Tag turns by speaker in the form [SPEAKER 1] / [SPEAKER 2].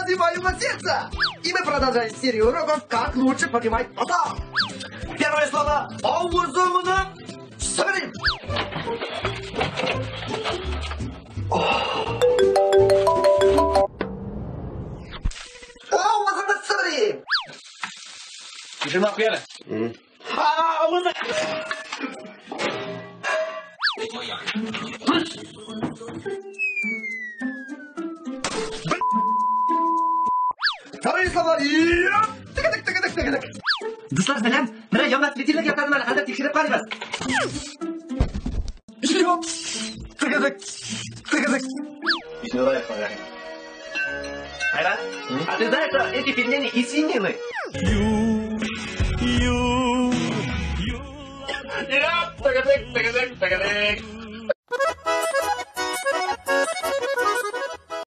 [SPEAKER 1] развиваю младенца. И мы продолжаем серию уроков «Как лучше понимать потом». Первое слово «Аузумно». Соберем. Аузумно соберем.
[SPEAKER 2] Тишина, Пьера.
[SPEAKER 1] Аузумно. Вторые слова. Тык-тык-тык-тык-тык. Дуслар, сәлем. Міне ямнат светильник яқтадым әлі қазір тексеріп қараймыз. Тык-тык.
[SPEAKER 2] Еще давай, погнали.
[SPEAKER 1] Айрат, а ты знаешь, что эти пельмени из свинины?
[SPEAKER 2] Тык-тык.